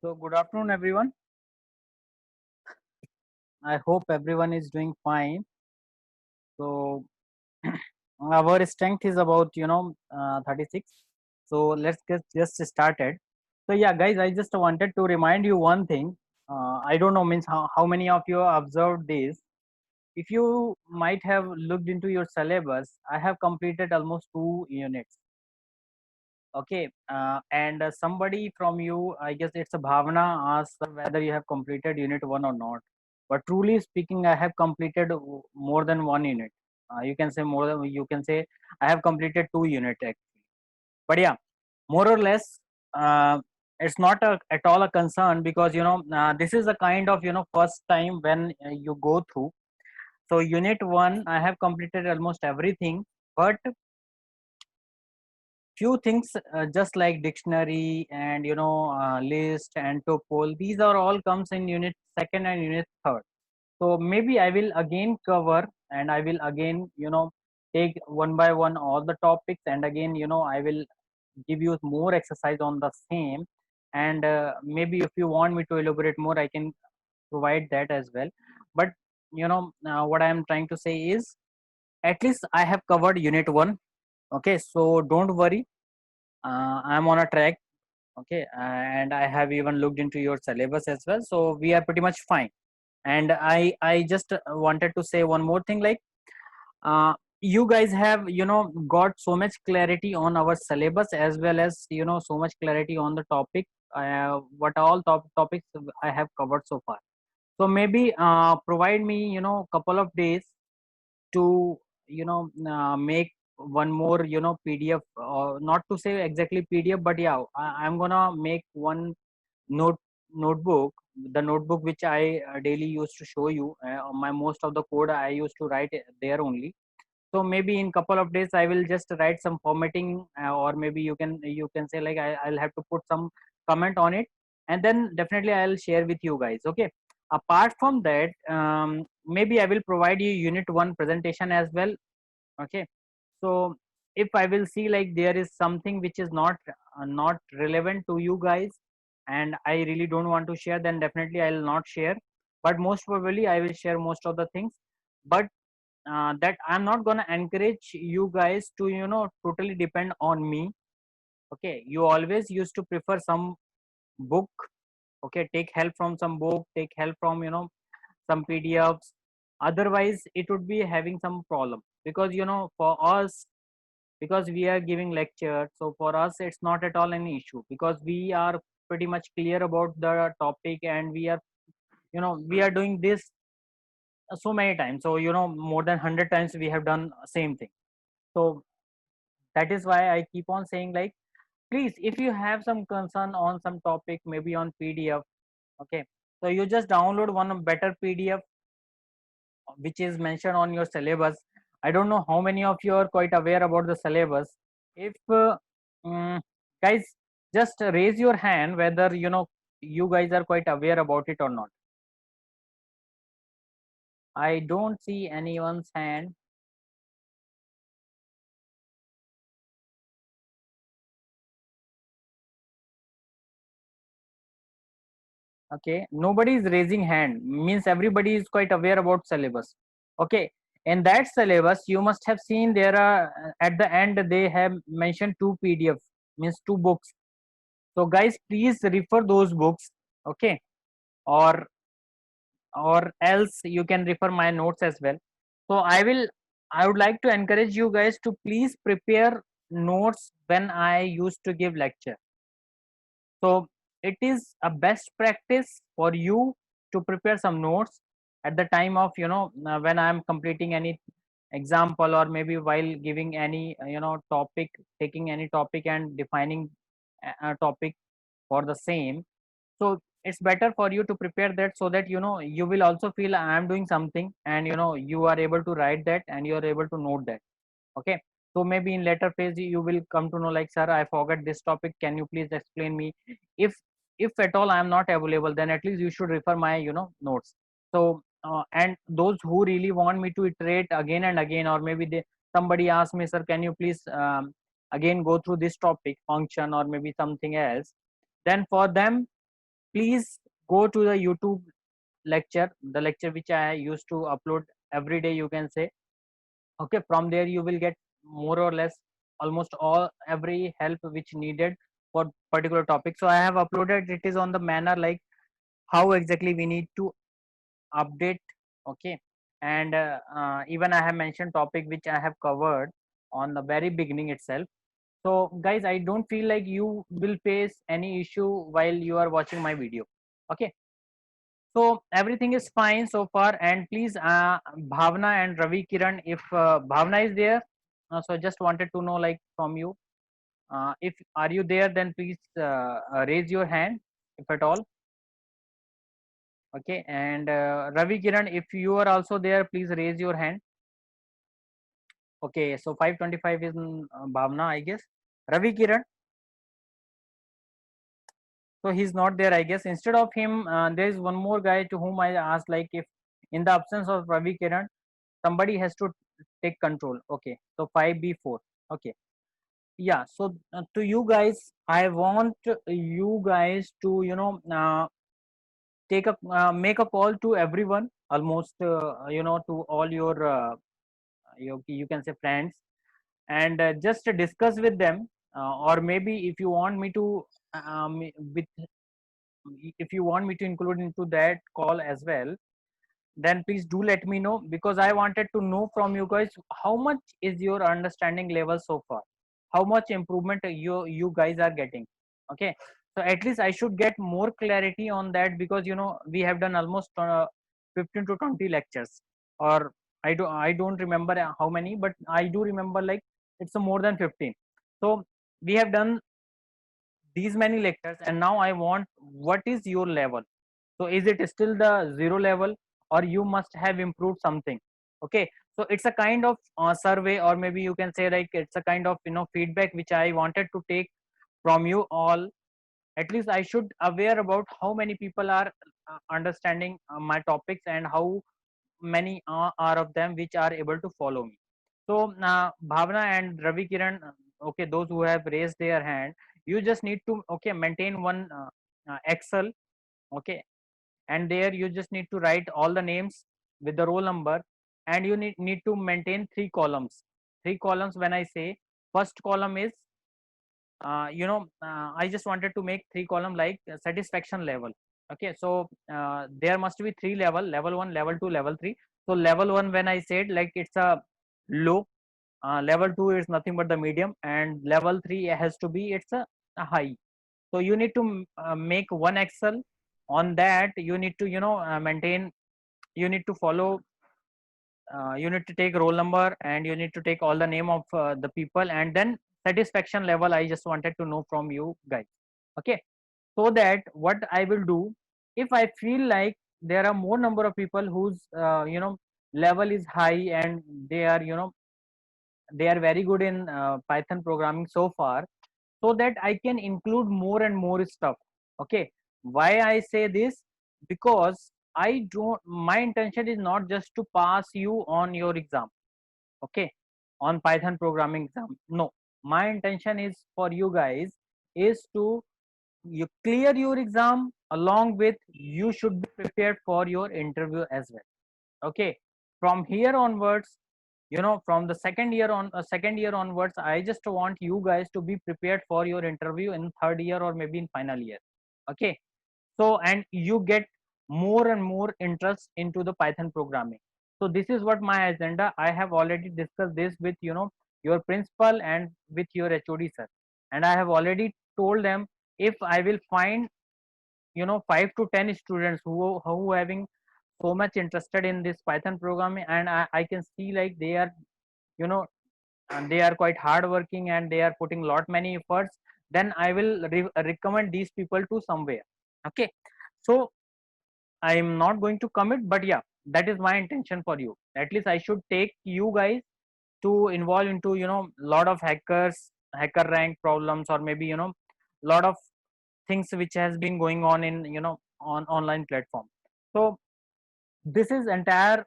So, good afternoon, everyone. I hope everyone is doing fine. So, our strength is about 36. So, let's get just started. So, yeah, guys, I just wanted to remind you one thing. I don't know means how many of you observed this. If you might have looked into your syllabus, I have completed almost 2 units. Okay, and somebody from you, I guess it's a Bhavana, asked whether you have completed unit one or not. But truly speaking, I have completed more than 1 unit. You can say more than you can say I have completed 2 units actually. But yeah, more or less, it's not at all a concern because this is a kind of first time when you go through. So unit one, I have completed almost everything, but few things just like dictionary and list and topol, these are all comes in unit second and unit third. So maybe I will again cover, and I will again take one by one all the topics, and again I will give you more exercise on the same. And maybe if you want me to elaborate more, I can provide that as well. But what I am trying to say is at least I have covered unit 1. Okay, so don't worry, I'm on a track. Okay, and I have even looked into your syllabus as well, so we are pretty much fine. And I just wanted to say one more thing, like uh, you guys have got so much clarity on our syllabus, as well as so much clarity on the topic, what all topics I have covered so far. So maybe provide me couple of days to make one more PDF, not to say exactly PDF, but yeah, I'm gonna make one note notebook, the notebook which I daily used to show you. My most of the code I used to write there only. So maybe in couple of days I will just write some formatting, or maybe you can say like I'll have to put some comment on it, and then definitely I'll share with you guys. Okay, apart from that, maybe I will provide you unit 1 presentation as well. Okay, so if I will see like there is something which is not relevant to you guys, and I really don't want to share, then definitely I will not share. But most probably I will share most of the things. But that I'm not gonna encourage you guys to totally depend on me. Okay, you always used to prefer some book. Okay, take help from some book, take help from some PDFs. Otherwise it would be having some problem, because for us, because we are giving lecture, so for us it's not at all an issue, because we are pretty much clear about the topic, and we are doing this so many times. So more than 100 times we have done same thing. So that is why I keep on saying, like, please, if you have some concern on some topic, maybe on PDF. Okay, so you just download one better PDF which is mentioned on your syllabus. I don't know how many of you are quite aware about the syllabus. If mm, guys, just raise your hand whether you guys are quite aware about it or not. I don't see anyone's hand. Okay, nobody is raising hand, means everybody is quite aware about syllabus. Okay, in that syllabus you must have seen there are, at the end they have mentioned 2 PDF, means 2 books. So guys, please refer those books. Okay, or else you can refer my notes as well. So I would like to encourage you guys to please prepare notes when I used to give lecture. So it is a best practice for you to prepare some notes at the time of when I am completing any example, or maybe while giving any topic, taking any topic and defining a topic for the same. So it's better for you to prepare that, so that you will also feel I am doing something, and you are able to write that, and you are able to note that. Okay, so maybe in later phase you will come to know, like, sir, I forgot this topic, can you please explain me? if if at all I am not available, then at least you should refer my notes. So and those who really want me to iterate again and again, or maybe somebody asks me, sir, can you please again go through this topic function, or maybe something else, then for them, please go to the YouTube lecture, the lecture which I used to upload every day, you can say. Okay, from there you will get more or less almost all every help which needed for particular topic. So I have uploaded, it is on the manner like how exactly we need to update. Okay, and even I have mentioned topic which I have covered on the very beginning itself. So guys, I don't feel like you will face any issue while you are watching my video. Okay, so everything is fine so far. And please, Bhavna and Ravi Kiran, if Bhavna is there, so I just wanted to know like from you, if are you there, then please raise your hand if at all. Okay, and Ravi Kiran, if you are also there, please raise your hand. Okay, so 525 is Bhavna, I guess. Ravi Kiran, so he's not there, I guess. Instead of him, there is one more guy to whom I asked, like, if in the absence of Ravi Kiran, somebody has to take control. Okay, so 5B4. Okay, yeah. So to you guys, I want you guys to, take a make a call to everyone, almost, to all your, you can say friends, and just discuss with them, or maybe if you want me to, with if you want me to include into that call as well, then please do let me know, because I wanted to know from you guys how much is your understanding level so far, how much improvement you guys are getting. Okay, so at least I should get more clarity on that, because we have done almost 15 to 20 lectures, or I don't remember how many, but I do remember like it's more than 15. So we have done these many lectures, and now I want, what is your level? So is it still the zero level, or you must have improved something? Okay, so it's a kind of survey, or maybe you can say like it's a kind of feedback which I wanted to take from you all. At least I should aware about how many people are understanding my topics, and how many are of them which are able to follow me. So Bhavna and Ravi Kiran, okay, those who have raised their hand, you just need to, okay, maintain one Excel. Okay, and there you just need to write all the names with the roll number, and you need to maintain three columns. When I say first column is, I just wanted to make three column like satisfaction level. Okay, so there must be three level 1, level 2, level 3. So level 1, when I said, like, it's a low, level 2 is nothing but the medium, and level 3 has to be, it's a high. So you need to make one Excel. On that you need to maintain, you need to follow, you need to take roll number, and you need to take all the name of the people, and then satisfaction level I just wanted to know from you guys. Okay, so that what I will do, if I feel like there are more number of people whose level is high, and they are, they are very good in Python programming so far, so that I can include more and more stuff. Okay, why I say this? Because I don't, my intention is not just to pass you on your exam. Okay, on Python programming exam. No, my intention is for you guys is to, you clear your exam, along with you should be prepared for your interview as well. Okay, from here onwards, from the second year onwards, I just want you guys to be prepared for your interview in third year, or maybe in final year. Okay, so and you get more and more interest into the Python programming. So this is what my agenda. I have already discussed this with your principal and with your HOD sir, and I have already told them, if I will find 5 to 10 students who having so much interested in this Python programming, and I can see like they are, you know and they are quite hardworking, and they are putting lot many efforts, then I will recommend these people to somewhere. Okay, so I'm not going to commit, but yeah, that is my intention for you. At least I should take you guys to involve into lot of hacker rank problems, or maybe lot of things which has been going on in on online platform. So this is entire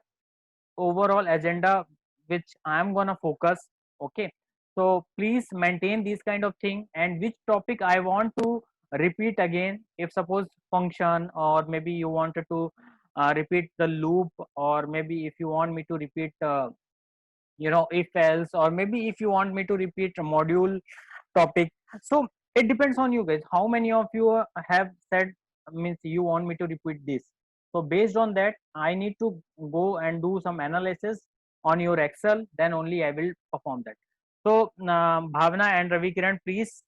overall agenda which I'm gonna focus. Okay, so please maintain this kind of thing, and which topic I want to repeat again. If suppose function, or maybe you wanted to repeat the loop, or maybe if you want me to repeat if else, or maybe if you want me to repeat a module topic. So it depends on you guys, how many of you have said, means you want me to repeat this. So based on that, I need to go and do some analysis on your Excel, then only I will perform that. So Bhavna and Ravi Kiran, please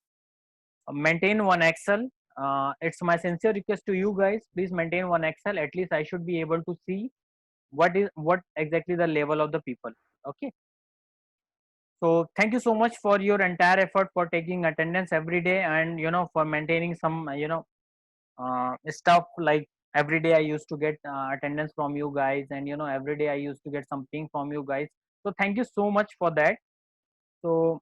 maintain one Excel. It's my sincere request to you guys, please maintain one Excel. At least I should be able to see what exactly the level of the people. Okay. So thank you so much for your entire effort, for taking attendance every day, and for maintaining some stuff like every day I used to get attendance from you guys, and every day I used to get something from you guys. So thank you so much for that. So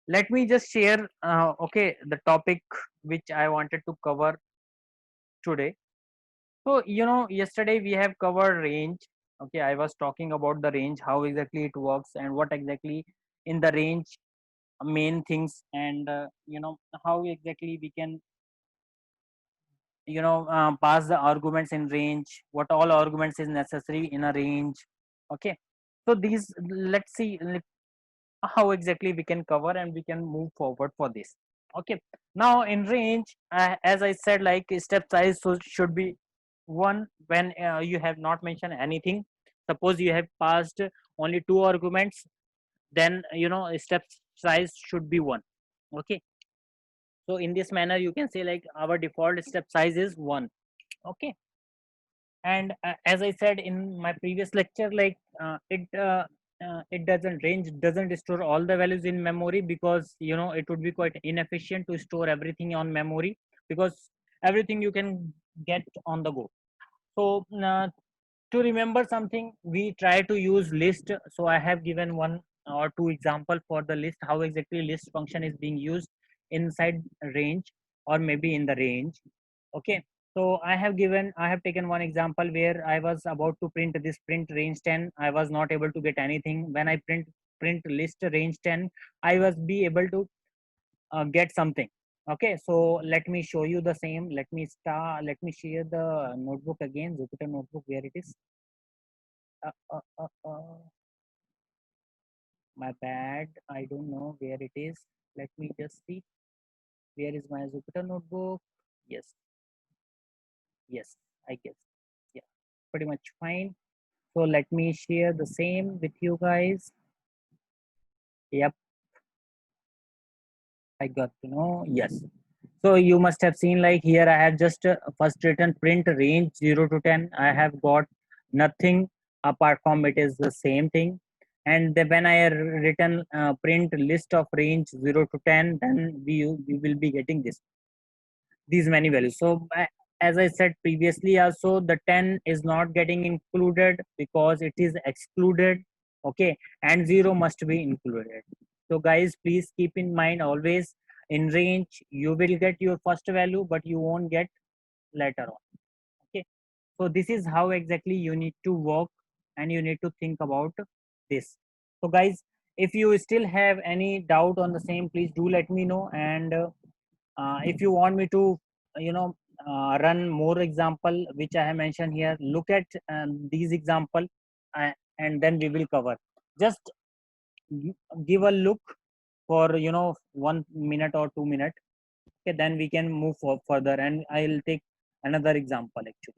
let me just share okay, the topic which I wanted to cover today. So yesterday we have covered range. Okay, I was talking about the range, how exactly it works, and what exactly in the range main things, and how exactly we can pass the arguments in range, what all arguments is necessary in a range. Okay, so these, let's see how exactly we can cover and we can move forward for this. Okay, now in range, as I said, like step size should be one when you have not mentioned anything. Suppose you have passed only two arguments, then step size should be one. Okay, so in this manner you can say like our default step size is one. Okay, and as I said in my previous lecture, like it doesn't, range doesn't store all the values in memory, because it would be quite inefficient to store everything on memory, because everything you can get on the go. So to remember something, we try to use list. So I have given one or two example for the list, how exactly list function is being used inside range, or maybe in the range. Okay, so I have taken one example where I was about to print this print range 10. I was not able to get anything. When I print list range 10, I was be able to get something. Okay, so let me show you the same. Let me share the notebook again, Jupyter notebook, where it is. uh, uh, uh, uh, my bad, I don't know where it is. Let me just see, where is my Jupyter notebook. Yes, yes, I guess, yeah, pretty much fine. So let me share the same with you guys. Yep, I got to know. Yes. So you must have seen, like here I have just first written print range 0 to 10. I have got nothing apart from it is the same thing. And then when I written print list of range 0 to 10, then we will be getting these many values. So as I said previously also, the 10 is not getting included because it is excluded. Okay, and 0 must be included. So guys, please keep in mind always, in range you will get your first value, but you won't get later on. Okay, so this is how exactly you need to work, and you need to think about this. So guys, if you still have any doubt on the same, please do let me know. And if you want me to you know run more example which I have mentioned here, look at these example, and then we will cover. Just give a look for 1 minute or 2 minute. Okay, then we can move further, and I'll take another example actually.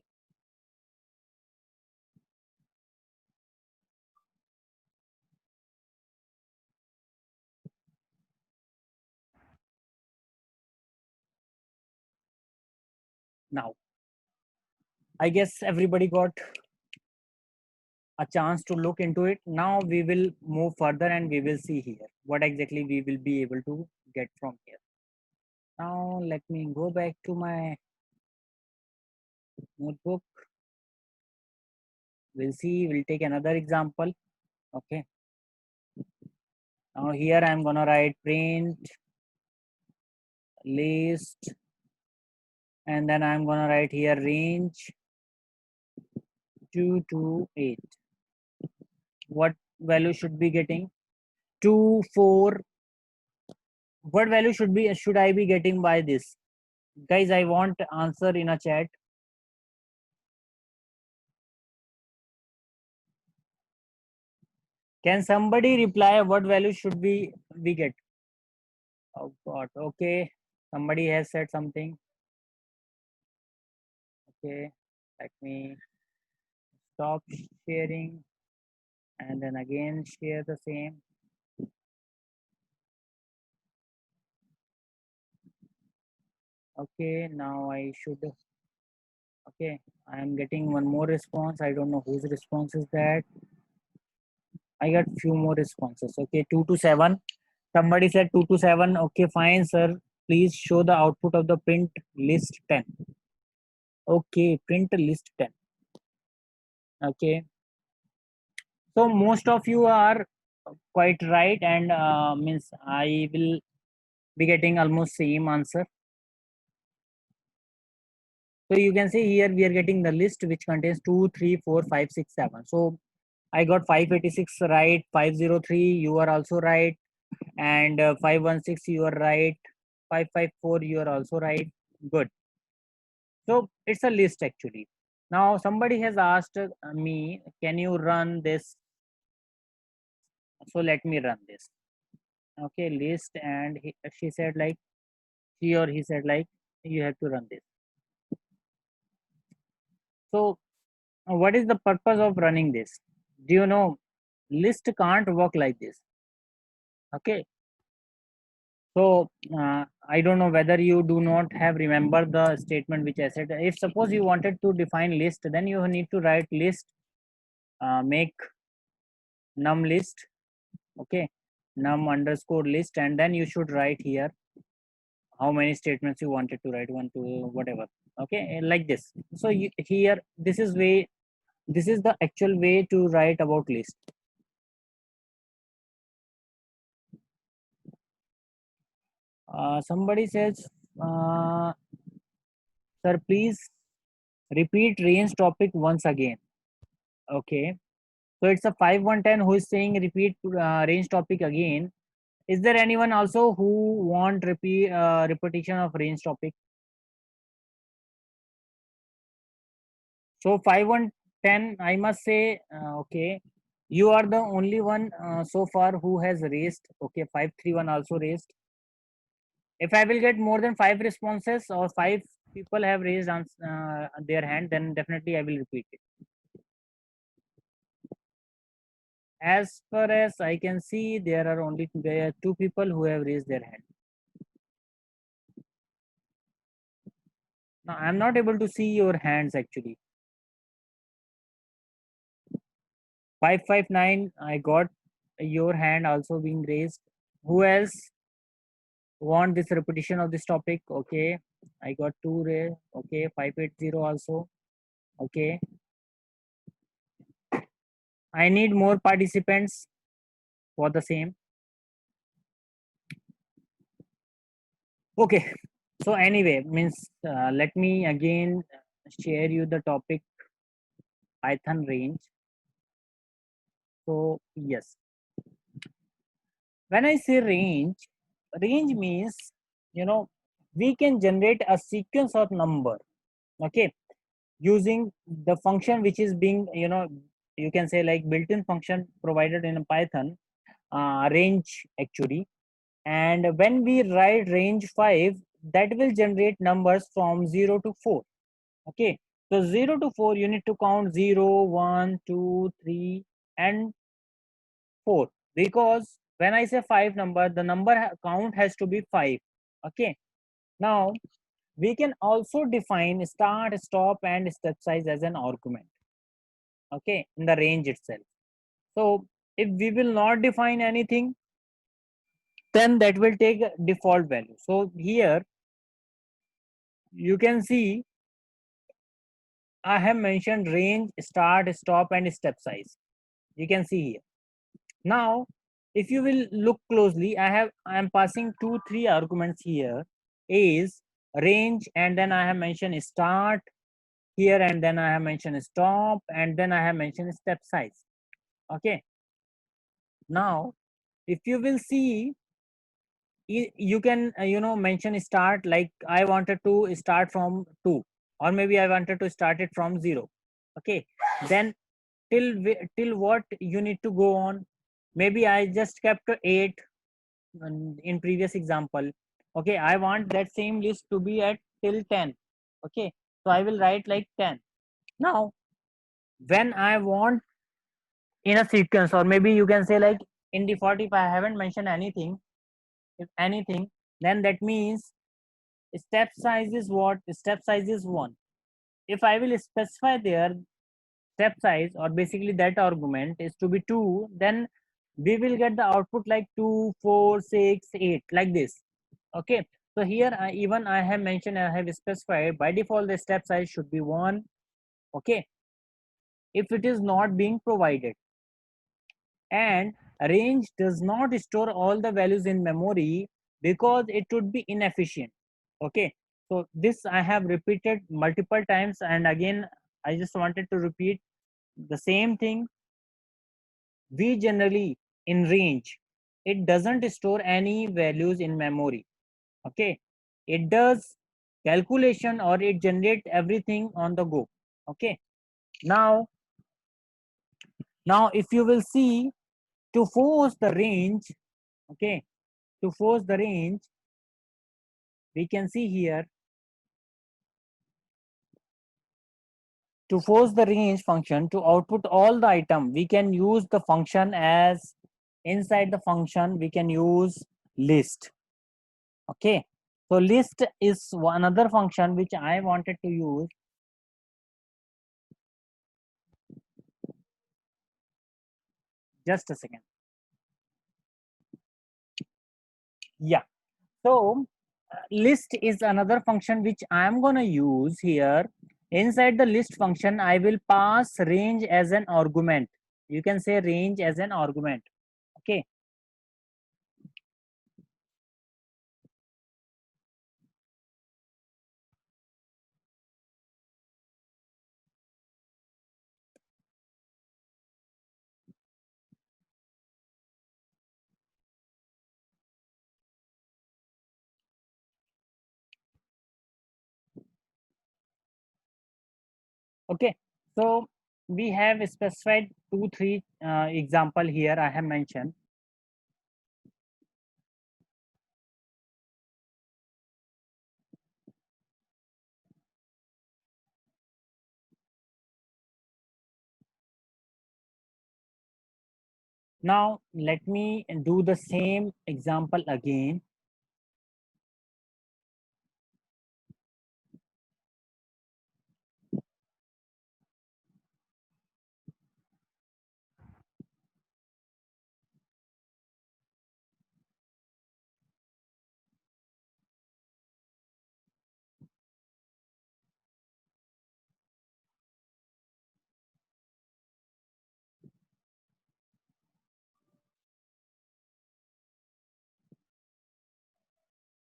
Now I guess everybody got a chance to look into it. Now we will move further, and we will see here what exactly we will be able to get from here. Now let me go back to my notebook. We'll see, we'll take another example. Okay, now here I'm gonna write print list, and then I'm gonna write here range 2 to 8. What value should be getting? 2 4. What value should I be getting by this? Guys, I want answer in a chat. Can somebody reply what value should we get? Oh God. Okay. Somebody has said something. Okay. Let me stop sharing and then again share the same. Okay. Now I should. Okay. I am getting one more response. I don't know whose response is that. I got few more responses. Okay. 2 to 7. Somebody said 2 to 7. Okay. Fine, sir. Please show the output of the print list 10. Okay. Print list 10. Okay. So most of you are quite right, and means I will be getting almost same answer. So you can see here we are getting the list which contains 2, 3, 4, 5, 6, 7. So I got 586 right, 503 you are also right, and 516 you are right, 554 you are also right. Good. So it's a list actually. Now somebody has asked me, can you run this? So let me run this. Okay, list, and she said like, she or he said like, you have to run this. So what is the purpose of running this? Do you know, list can't work like this. Okay. So I don't know whether you do not have remember the statement which I said. If suppose you wanted to define list, then you need to write list, make num list. Okay, num underscore list, and then you should write here how many statements you wanted to write, one, two, whatever. Okay, like this. So here, this is way, this is the actual way to write about list. Somebody says, sir, please repeat range topic once again. Okay, so it's a 5110 who is saying repeat range topic again. Is there anyone also who want repeat repetition of range topic? So 5110, I must say, okay, you are the only one so far who has raised. Okay, 531 also raised. If I will get more than 5 responses or 5 people have raised their hand, then definitely I will repeat it. As far as I can see, there are only 2 people who have raised their hand. Now I'm not able to see your hands actually. 559, I got your hand also being raised. Who else want this repetition of this topic? Okay, I got 2 raised. Okay, 580 also. Okay, I need more participants for the same. Okay, so anyway, means let me again share you the topic Python range. So yes, when I say range, range means, you know, we can generate a sequence of number. Okay, using the function which is being, you know, you can say like built-in function provided in Python, range actually. And when we write range 5, that will generate numbers from 0 to 4. Okay, so 0 to 4 you need to count 0, 1, 2, 3, and 4, because when I say 5 number, the number count has to be 5. Okay, now we can also define start, stop, and step size as an argument. Okay, in the range itself. So if we will not define anything, then that will take a default value. So here you can see I have mentioned range, start, stop, and step size. You can see here. Now, if you will look closely, I am passing 2, 3 arguments here. Is range, and then I have mentioned start here, and then I have mentioned stop, and then I have mentioned step size. Okay. Now, if you will see you can mention start, like I wanted to start from 2, or maybe I wanted to start it from 0. Okay, then till what you need to go on. Maybe I just kept 8 in previous example. Okay, I want that same list to be at till 10. Okay, so I will write like 10. Now when I want in a sequence, or maybe you can say like in default, if I haven't mentioned anything, if anything, then that means step size is what? Step size is 1. If I will specify there step size, or basically that argument is to be 2, then we will get the output like 2, 4, 6, 8, like this. Okay, so here even I have mentioned, I have specified by default the step size should be 1. Okay, if it is not being provided, and range does not store all the values in memory because it would be inefficient. Okay, so this I have repeated multiple times, and again I just wanted to repeat the same thing. We generally in range, it doesn't store any values in memory. Okay, it does calculation, or it generates everything on the go. Okay, now if you will see, to force the range, okay, to force the range, we can see here, to force the range function to output all the item, we can use the function as, inside the function we can use list. Okay, so list is another function which I wanted to use. Just a second. Yeah, so list is another function which I am going to use here. Inside the list function I will pass range as an argument. You can say range as an argument. Okay, okay, so we have specified 2 3 example here I have mentioned. Now let me do the same example again.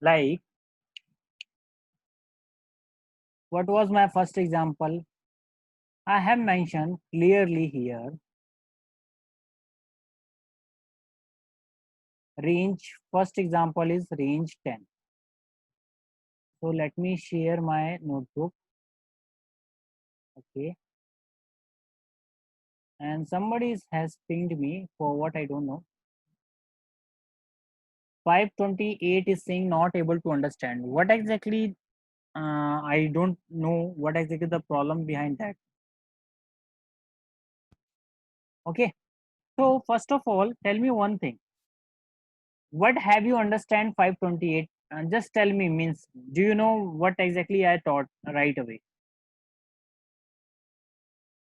Like, what was my first example? I have mentioned clearly here, range, first example is range 10. So let me share my notebook. Okay, and somebody has pinged me for what I don't know. 528 is saying not able to understand. What exactly? I don't know what exactly the problem behind that. Okay, so first of all, tell me one thing. What have you understand 528? Just tell me, means, do you know what exactly I taught right away?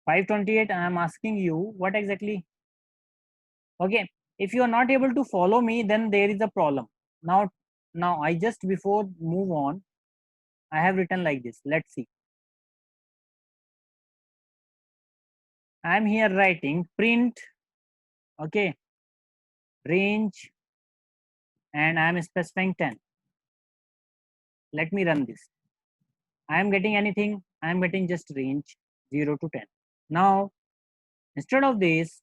528, I am asking you what exactly. Okay, if you are not able to follow me, then there is a problem. Now I just, before move on, I have written like this. Let's see. I am here writing print, okay, range, and I am specifying 10. Let me run this. I am getting anything? I am getting just range 0 to 10. Now, instead of this,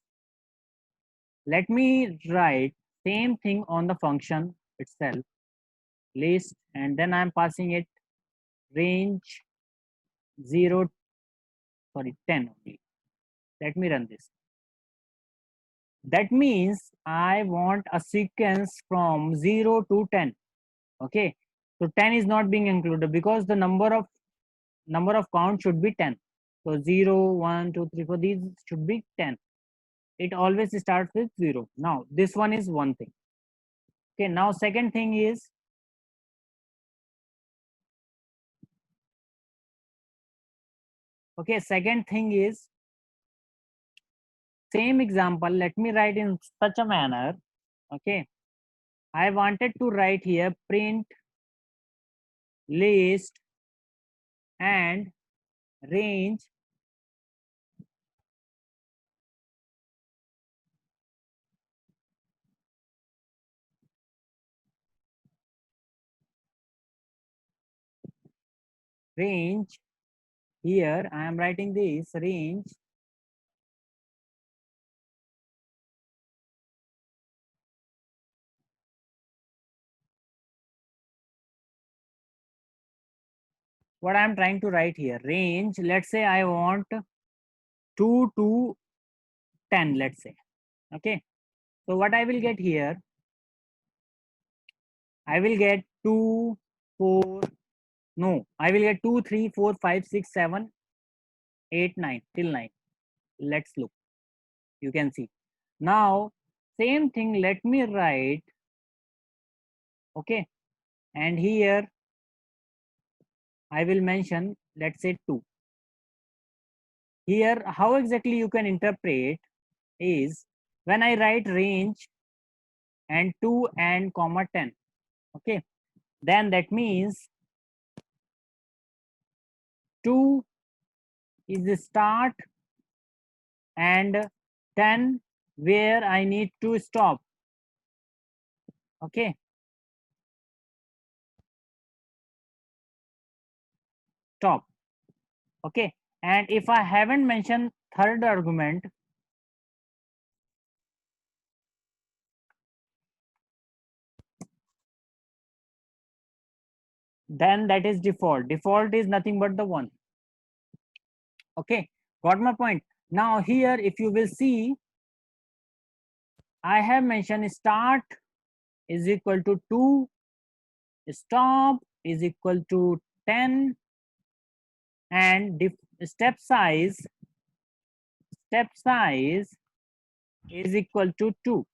let me write same thing on the function. itself, list, and then I'm passing it range 0, sorry, 10 only. Let me run this. That means I want a sequence from 0 to 10. Okay, so 10 is not being included because the number of count should be 10. So 0, 1, 2, 3, 4, these should be 10. It always starts with 0. Now this one is one thing. Okay, now second thing is, okay, second thing is same example. Let me write in such a manner. Okay, I wanted to write here print list and range range. Here I am writing this range what I am trying to write here, range, let's say I want 2 to 10, let's say. Okay, so what I will get here, I will get 2, 4, no, I will get 2, 3, 4, 5, 6, 7, 8, 9 till 9. Let's look, you can see. Now same thing, let me write, okay, and here I will mention, let's say 2. Here how exactly you can interpret is when I write range and 2 and comma 10, okay, then that means 2 is the start and 10 where I need to stop. Okay, stop. Okay, and if I haven't mentioned third argument, then that is default. Default is nothing but the 1. Okay, got my point. Now here if you will see, I have mentioned start is equal to 2, stop is equal to 10, and step size is equal to 2.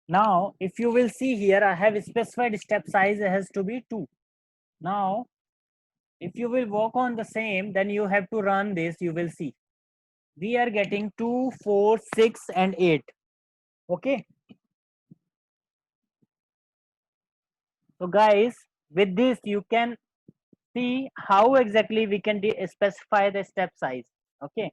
Now if you will see here, I have specified step size has to be 2. Now if you will work on the same, then you have to run this, you will see we are getting 2, 4, 6 and 8. Okay, so guys, with this you can see how exactly we can specify the step size. Okay,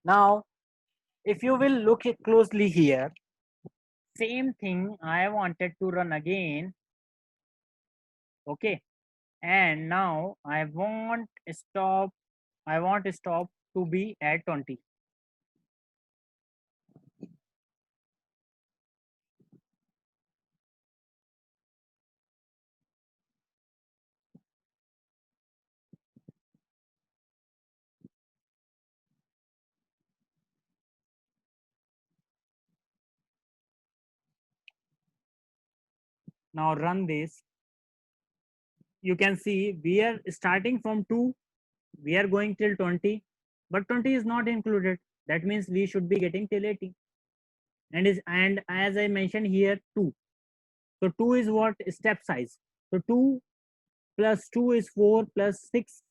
now if you will look it closely here, same thing I wanted to run again. Okay, and now I want stop to be at 20. Now run this. You can see we are starting from 2, we are going till 20, but 20 is not included. That means we should be getting till 80. And as I mentioned here, 2. So 2 is what? Step size. So 2 plus 2 is 4 plus 6,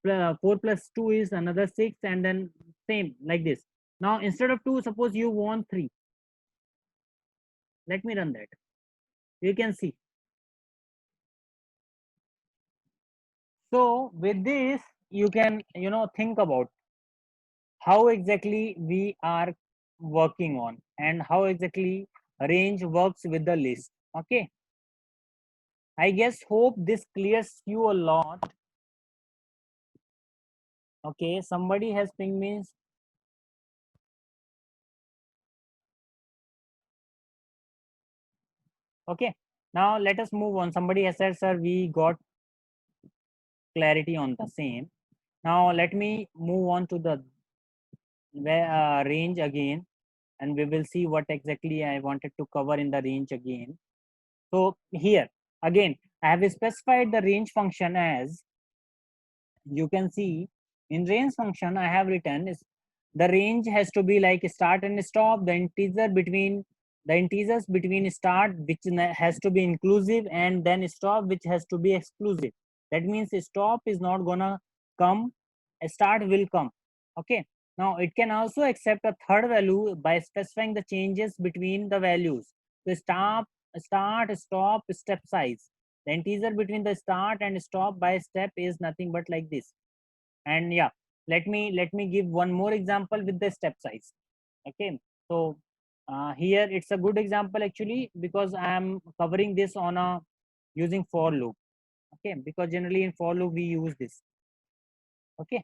4 plus 2 is another 6, and then same like this. Now instead of 2, suppose you want 3. Let me run that. You can see. So with this, you can think about how exactly we are working on and how exactly range works with the list. Okay, I guess hope this clears you a lot. Okay, somebody has pinged me. Okay, now let us move on. Somebody has said, sir, we got clarity on the same. Now let me move on to the range again, and we will see what exactly I wanted to cover in the range again. So here again, I have specified the range function as, you can see in range function I have written is the range has to be like start and stop, the integers between start which has to be inclusive, and then stop which has to be exclusive. That means stop is not gonna come, start will come. Okay, now it can also accept a third value by specifying the changes between the values. So start, stop, step size. The integer between the start and stop by step is nothing but like this. And yeah, let me give one more example with the step size. Okay, so here it's a good example actually, because I am covering this on a using for loop. Okay, because generally in for loop we use this. Okay,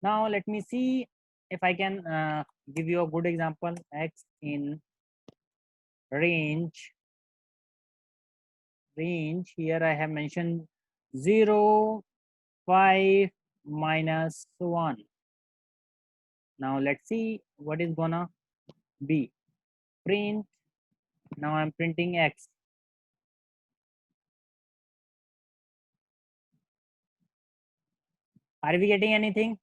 now let me see if I can give you a good example. X in range. Here I have mentioned 0, 5, -1. Now let's see what is gonna be. Print. Now I'm printing X. Are we getting anything?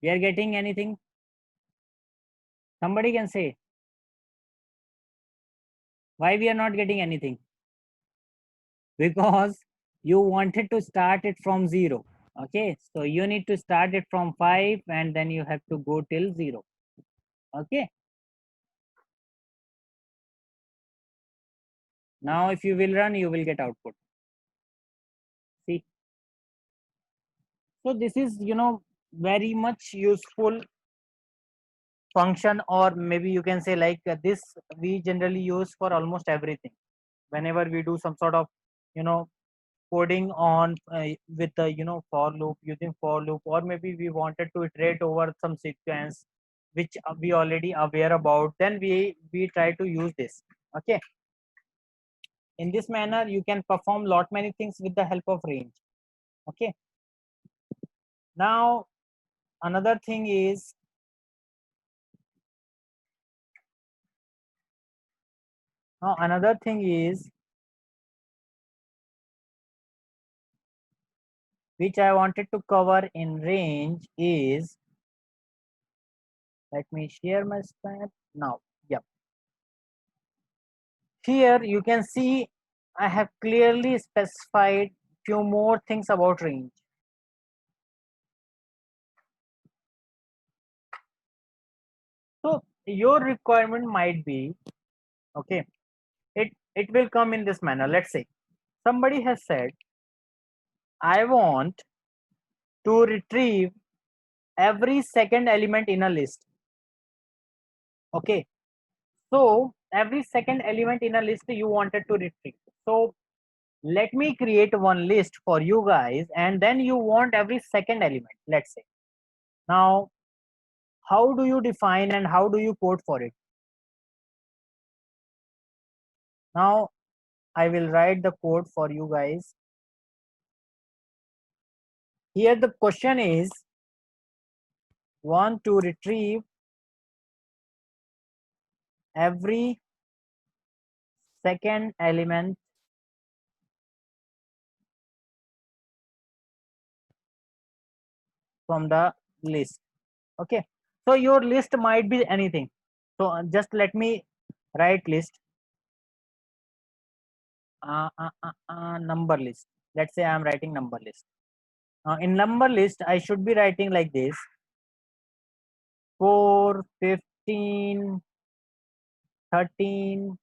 We are getting anything? Somebody can say why we are not getting anything? Because you wanted to start it from 0. Okay, so you need to start it from 5 and then you have to go till 0. Okay, now if you will run, you will get output. See, so this is very much useful function, or maybe you can say like this we generally use for almost everything whenever we do some sort of you know coding on with the for loop, using for loop, or maybe we wanted to iterate over some sequence which we already aware about, then we try to use this. Okay, in this manner you can perform lot many things with the help of range. Okay, now another thing is, which I wanted to cover in range is, let me share my screen now. Yeah, here you can see I have clearly specified few more things about range. So your requirement might be, okay, it will come in this manner. Let's say somebody has said, I want to retrieve every second element in a list. Okay, so every second element in a list you wanted to retrieve. So let me create one list for you guys, and then you want every second element, let's say. Now, how do you define and how do you code for it? Now, I will write the code for you guys. Here the question is, want to retrieve every second element from the list. Okay, so your list might be anything. So just let me write list, number list. Let's say I'm writing number list. In number list, I should be writing like this: 4, 15, 13,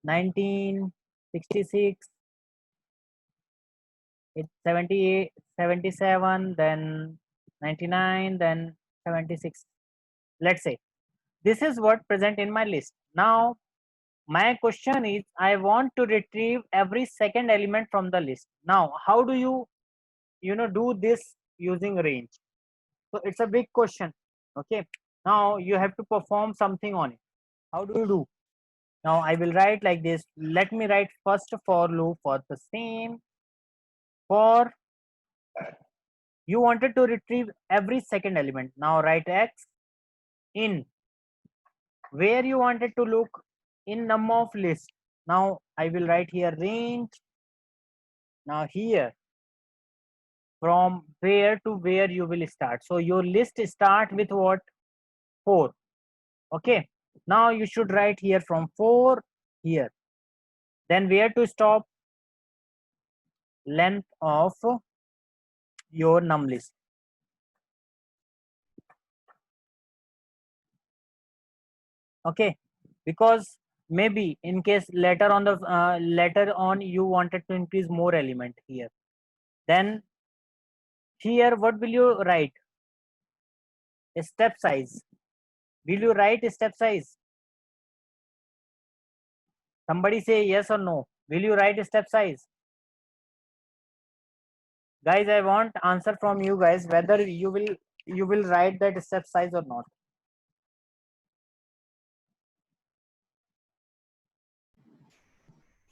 19, 66, it's 78, 77, then 99, then 76. Let's say this is what present in my list. Now my question is, I want to retrieve every second element from the list. Now how do you do this using range? So it's a big question. Okay, now you have to perform something on it. How do you do? Now I will write like this. Let me write first for loop for the same. For you wanted to retrieve every second element. Now write x in where you wanted to look, in num of list. Now I will write here range. Now here, from where to where you will start. So your list start with what? 4. Okay, now you should write here from 4 here. Then where to stop? Length of your num list. Okay, because maybe in case later on you wanted to increase more element here, then here what will you write? A step size. Will you write a step size? Somebody say yes or no. Will you write a step size? Guys, I want answer from you guys whether you will write that step size or not.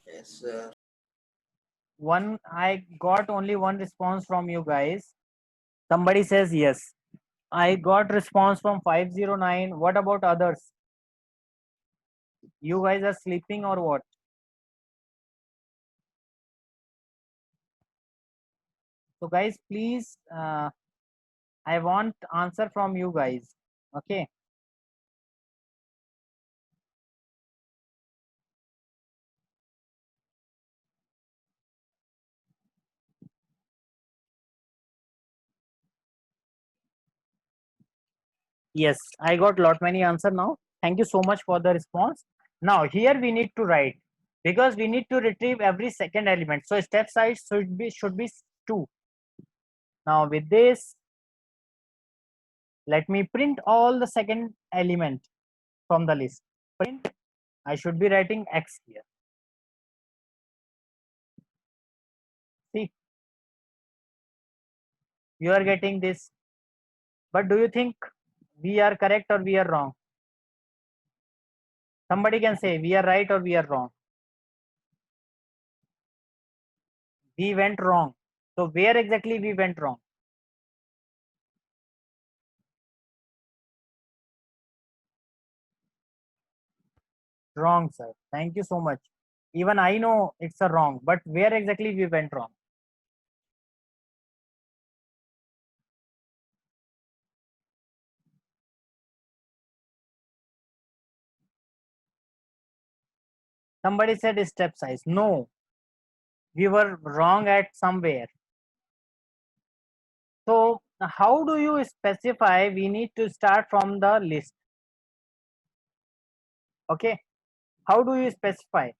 Yes, sir. I got only one response from you guys. Somebody says yes. I got response from 509. What about others? You guys are sleeping or what? So guys, please, I want answer from you guys. Okay. Yes, I got lot many answer now. Thank you so much for the response. Now here we need to write, because we need to retrieve every second element. So step size should be 2. Now with this, let me print all the second element from the list. Print. I should be writing X here. See, you are getting this. But do you think we are correct or we are wrong? Somebody can say we are right or we are wrong. We went wrong. So where exactly we went wrong? Wrong, sir. Thank you so much. Even I know it's a wrong, but where exactly we went wrong? Somebody said step size. No, we were wrong at somewhere. So how do you specify we need to start from the list? Okay, how do you specify?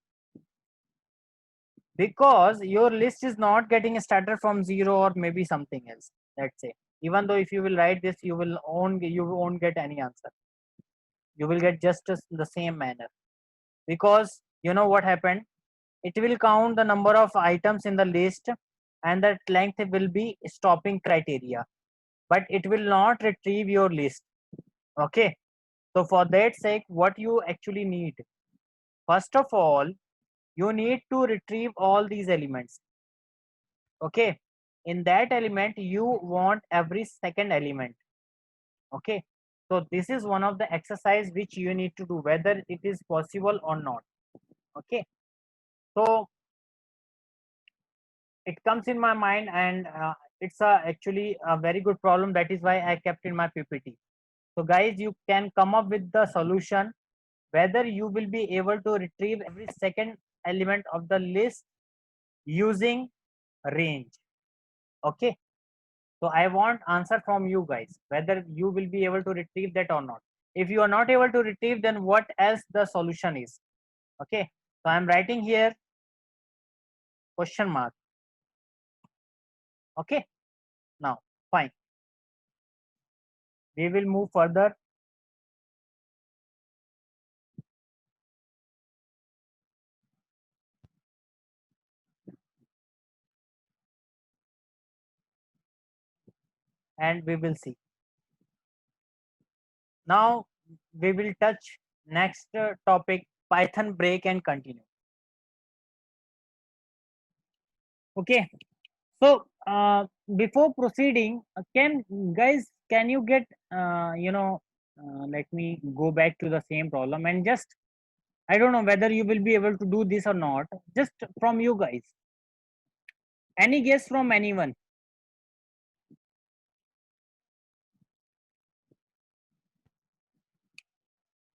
Because your list is not getting started from 0 or maybe something else. Let's say, even though if you will write this, you won't get any answer. You will get just the same manner, because you know what happened. it will count the number of items in the list, and that length will be stopping criteria, but it will not retrieve your list. Okay, so for that sake, what you actually need, first of all, you need to retrieve all these elements. Okay, in that element you want every second element. Okay, so this is one of the exercise which you need to do, whether it is possible or not. Okay, so it comes in my mind, and it's actually a very good problem. That is why I kept in my ppt. So guys, you can come up with the solution, whether you will be able to retrieve every second element of the list using range. Okay, so I want answer from you guys, whether you will be able to retrieve that or not. If you are not able to retrieve, then what else the solution is. Okay, so I'm writing here question mark. Okay, now fine, we will move further. And we will see. Now we will touch next topic, Python break and continue. Okay, so before proceeding, can you get let me go back to the same problem, and just I don't know whether you will be able to do this or not. Just from you guys, any guess from anyone?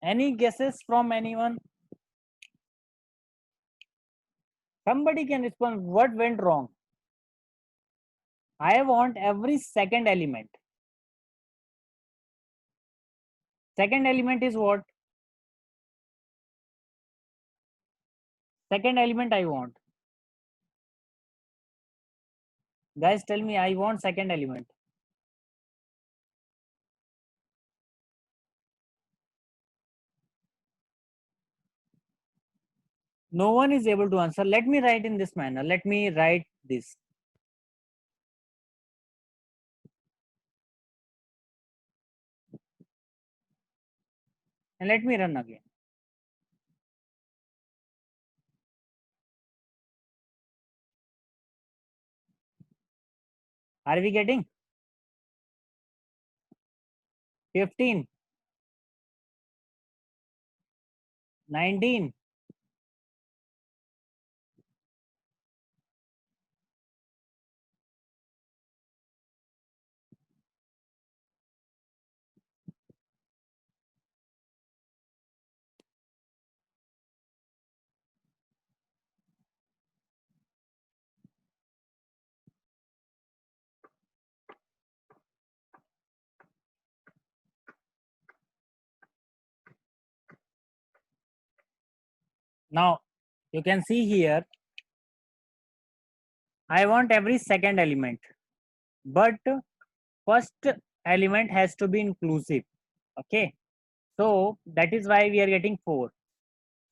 Any guesses from anyone? Somebody can respond. What went wrong? I want every second element. Second element is what? Second element I want. Guys, tell me, I want second element. No one is able to answer. Let me write in this manner. Let me write this. And let me run again. Are we getting? 15, 19, now you can see here, I want every second element, but first element has to be inclusive. Okay, so that is why we are getting 4.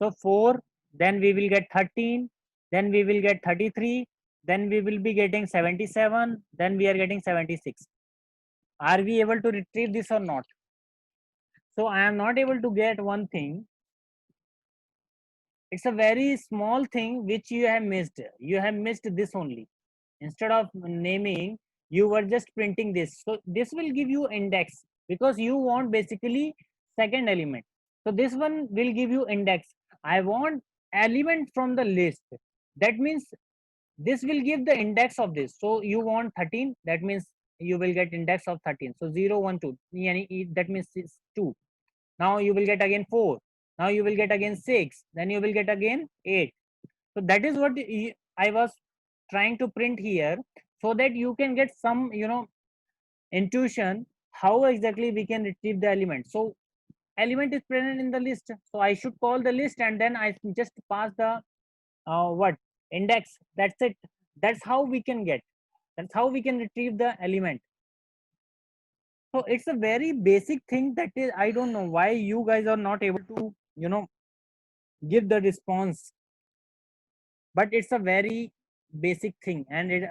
So 4, then we will get 13, then we will get 33, then we will be getting 77, then we are getting 76. Are we able to retrieve this or not? So I am not able to get one thing. It's a very small thing which you have missed. You have missed this only. Instead of naming, you were just printing this. So this will give you index, because you want basically second element. So this one will give you index. I want element from the list. That means this will give the index of this. So you want 13, that means you will get index of 13. So 0 1 2, that means it's 2. Now you will get again 4. Now you will get again 6. Then you will get again 8. So that is what I was trying to print here, so that you can get some intuition how exactly we can retrieve the element. So element is present in the list, so I should call the list, and then I just pass the what index. That's it. That's how we can get, that's how we can retrieve the element. So it's a very basic thing, that is I don't know why you guys are not able to give the response. but it's a very basic thing, and it,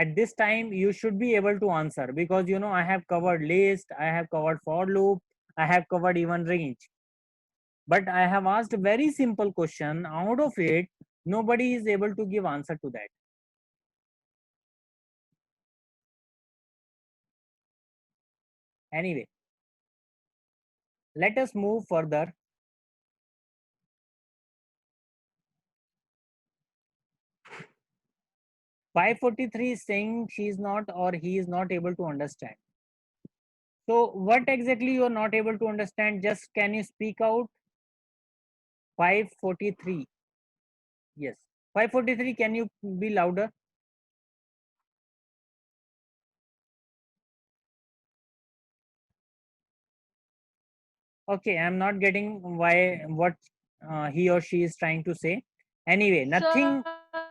at this time you should be able to answer, because I have covered list, I have covered for loop, I have covered even range, but I have asked a very simple question. Out of it, nobody is able to give answer to that. Anyway, let us move further. Five 43 is saying she is not or he is not able to understand. So what exactly you are not able to understand? Just can you speak out? 543. Yes. 543, can you be louder? Okay, I'm not getting what he or she is trying to say. Anyway, nothing. Sir.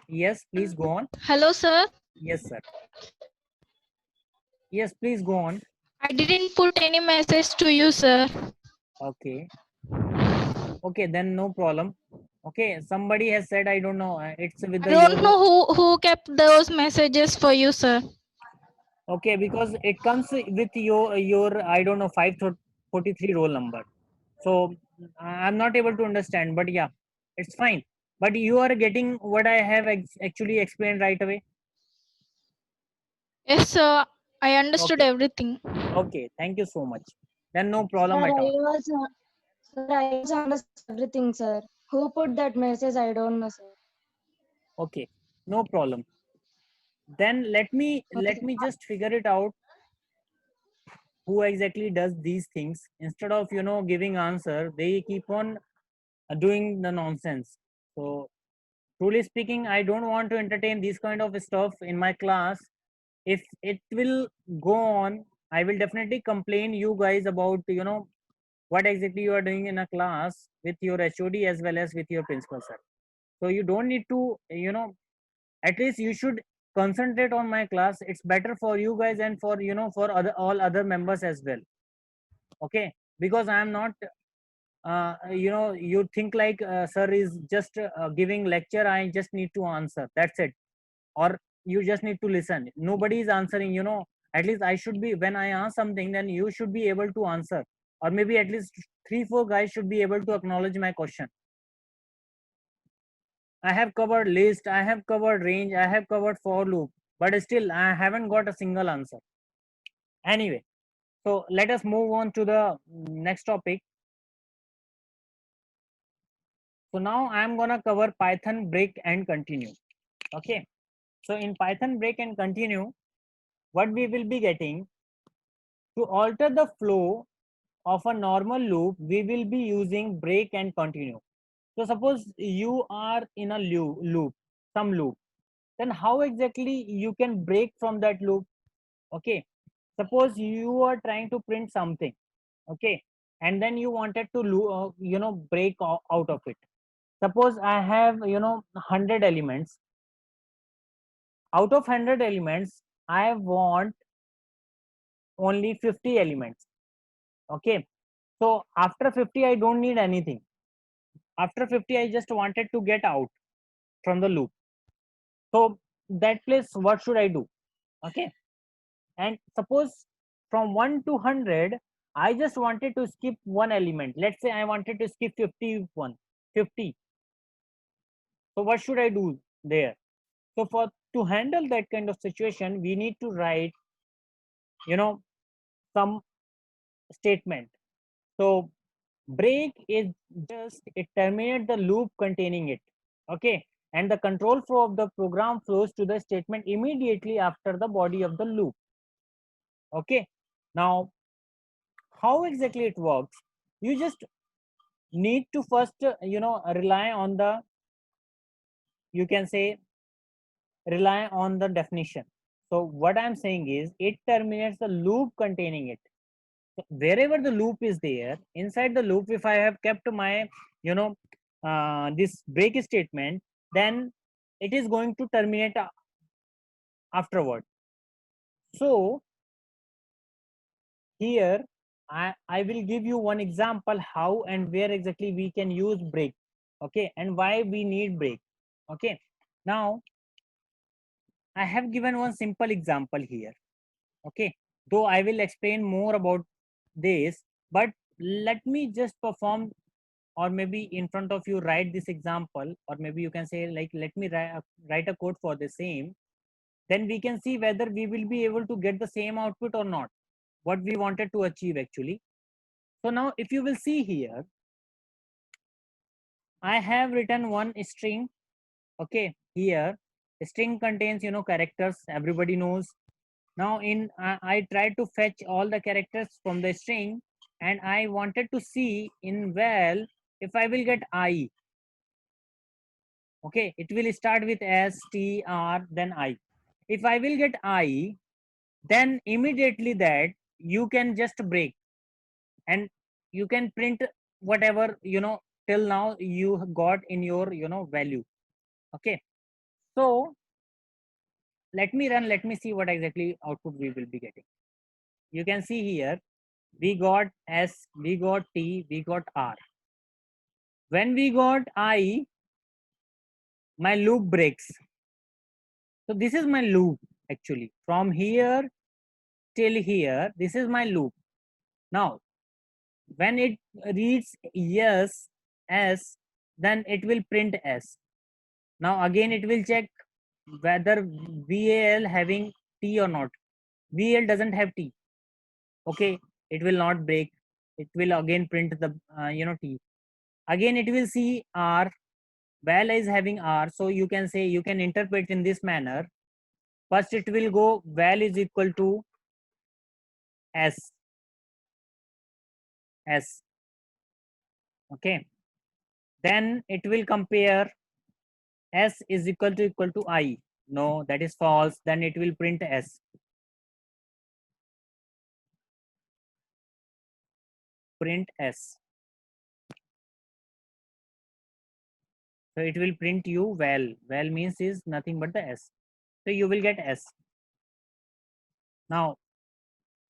Yes, please go on. Hello, sir. Yes, sir. Yes, please go on. I didn't put any message to you, sir. Okay. Okay, then no problem. Okay, somebody has said, I don't know. It's with I the don't your. know who kept those messages for you, sir. Okay, because it comes with your I don't know 543 roll number. So I'm not able to understand, but yeah, it's fine. But you are getting what I have actually explained right away. Yes, sir. I understood Okay, everything. okay, thank you so much. Then no Sir, problem at all. I was understood everything, sir. Who put that message? I don't know, sir. Okay, no problem. Then Okay, let me just figure it out who exactly does these things. Instead of giving answer, they keep on doing the nonsense. So truly speaking, I don't want to entertain this kind of stuff in my class. If it will go on, I will definitely complain you guys about what exactly you are doing in a class with your HOD as well as with your principal, sir. So you don't need to at least you should concentrate on my class. It's better for you guys and for for other all other members as well. Okay, because I am not you think like sir is just giving lecture, I just need to answer, that's it. Or you just need to listen, nobody is answering. At least I should be, when I ask something, then you should be able to answer, or maybe at least 3 4 guys should be able to acknowledge my question. I have covered list, I have covered range, I have covered for loop, but still I haven't got a single answer. Anyway, so let us move on to the next topic. So now I'm gonna cover Python break and continue. Okay, so in Python break and continue, what we will be getting, to alter the flow of a normal loop, we will be using break and continue. So suppose you are in a loop, some loop, then how exactly you can break from that loop? Okay, suppose you are trying to print something, okay, and then you wanted to break out of it. Suppose I have 100 elements. Out of 100 elements, I want only 50 elements. Okay, so after 50 I don't need anything. After 50 I just wanted to get out from the loop. So that place, what should I do? Okay, and suppose from 1 to 100 I just wanted to skip one element. Let's say I wanted to skip 51, 50. So what should I do there? So for to handle that kind of situation, we need to write you know some statement. So break is just it terminate the loop containing it. Okay, and the control flow of the program flows to the statement immediately after the body of the loop. Okay, now how exactly it works? You just need to first rely on the, you can say, rely on the definition. So what I'm saying is it terminates the loop containing it. So wherever the loop is there, inside the loop, if I have kept my you know this break statement, then it is going to terminate afterward. So here I will give you one example how and where exactly we can use break. Okay, and why we need break. Okay, now I have given one simple example here. Okay, though I will explain more about this, but let me just perform, or maybe in front of you write this example, or maybe you can say like, let me write a code for the same. Then we can see whether we will be able to get the same output or not, what we wanted to achieve actually. So now if you will see here, I have written one string. Okay, here string contains characters, everybody knows. Now in I tried to fetch all the characters from the string, and I wanted to see in val if I will get I. Okay, it will start with S, T, R, then I. If I will get I, then immediately that you can just break, and you can print whatever till now you got in your value. Okay, so let me run, let me see what exactly output we will be getting. You can see here we got S, we got T, we got R. When we got I, my loop breaks. So this is my loop actually. From here till here, this is my loop. Now, when it reads yes, S, then it will print S. Now again it will check whether VAL having T or not. VAL doesn't have T. Okay, it will not break. It will again print the T. Again it will see R. Val is having R, so you can say, you can interpret in this manner. First it will go val is equal to S. Okay, then it will compare S is equal to I. No, that is false. Then it will print S. Print S. So it will print you val. Val means is nothing but the S. So you will get S. Now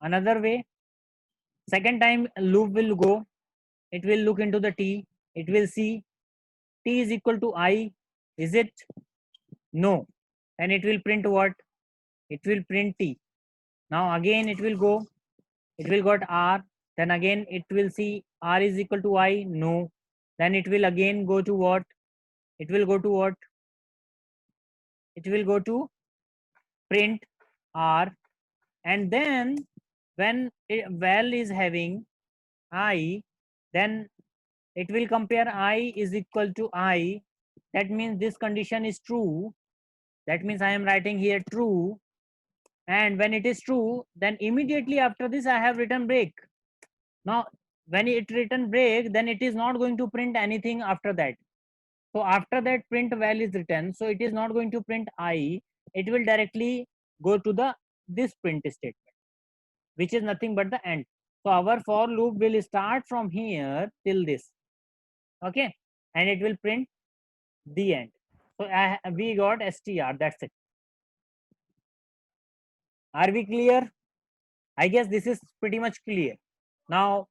another way, second time loop will go. It will look into the T. It will see T is equal to I. Is it? No. And it will print what? It will print T. Now again it will go. It will got R. Then again it will see R is equal to I. No. Then it will again go to what? It will go to what? It will go to print R. And then when val is having I, then it will compare I is equal to I. That means this condition is true. That means I am writing here true. And when it is true, then immediately after this I have written break. Now when it written break, then it is not going to print anything after that. So after that print val is written, so it is not going to print I. It will directly go to the this print statement, which is nothing but the end. So our for loop will start from here till this. Okay, and it will print the end. So we got str. That's it. Are we clear? I guess this is pretty much clear. Now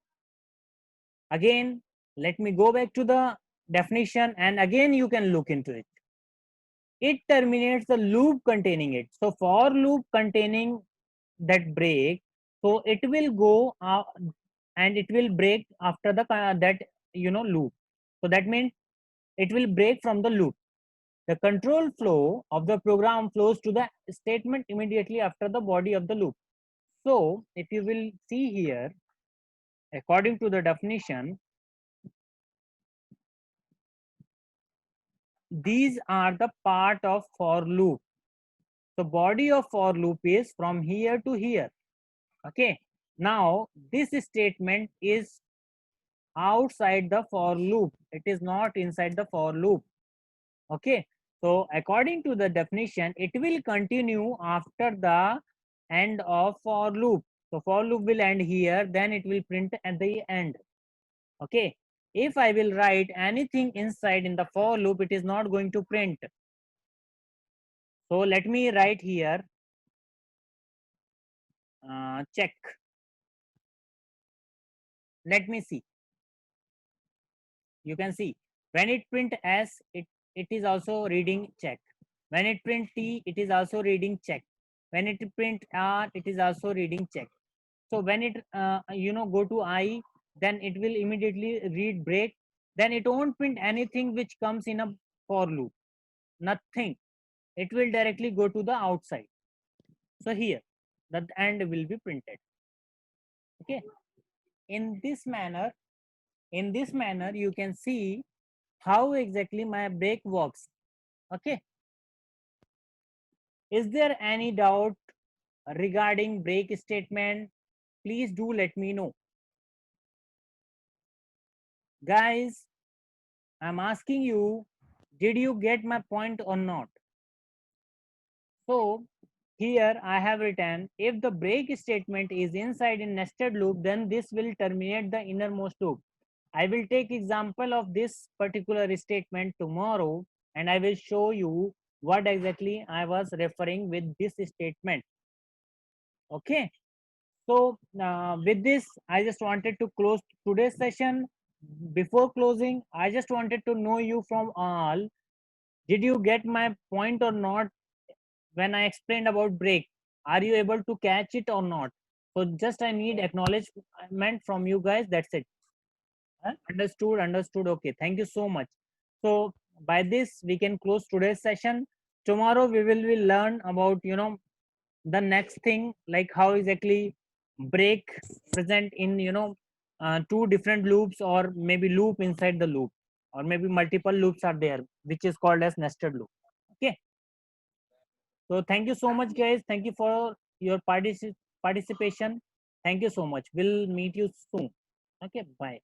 again, let me go back to the definition, and again you can look into it. It terminates the loop containing it. So for loop containing that break, so it will go and it will break after the that loop. So that means it will break from the loop. The control flow of the program flows to the statement immediately after the body of the loop. So if you will see here, according to the definition, these are the part of for loop. The body of for loop is from here to here. Okay, now this statement is outside the for loop. It is not inside the for loop. Okay, so according to the definition, it will continue after the end of for loop. So for loop will end here, then it will print at the end. Okay, if I will write anything inside in the for loop, it is not going to print. So let me write here check. Let me see. You can see When it print S, it is also reading check. When it print T, it is also reading check. When it print R, it is also reading check. So when it go to I, then it will immediately read break. Then it won't print anything which comes in a for loop. Nothing. It will directly go to the outside. So here, the end will be printed. Okay. In this manner, you can see how exactly my break works. Okay. Is there any doubt regarding break statement? Please do let me know. Guys, I'm asking you, did you get my point or not? So here I have written, if the break statement is inside a nested loop, then this will terminate the innermost loop. I will take example of this particular statement tomorrow, and I will show you what exactly I was referring with this statement. Okay. So with this, I just wanted to close today's session. Before closing, I just wanted to know you from all. Did you get my point or not when I explained about break? Are you able to catch it or not? So just I need acknowledgement from you guys. That's it. Understood, understood. Okay, thank you so much. So by this, we can close today's session. Tomorrow we will learn about the next thing, like how exactly break present in two different loops, or maybe loop inside the loop, or maybe multiple loops are there, which is called as nested loop. Okay. So thank you so much, guys. Thank you for your participation. Thank you so much. We'll meet you soon. Okay, bye.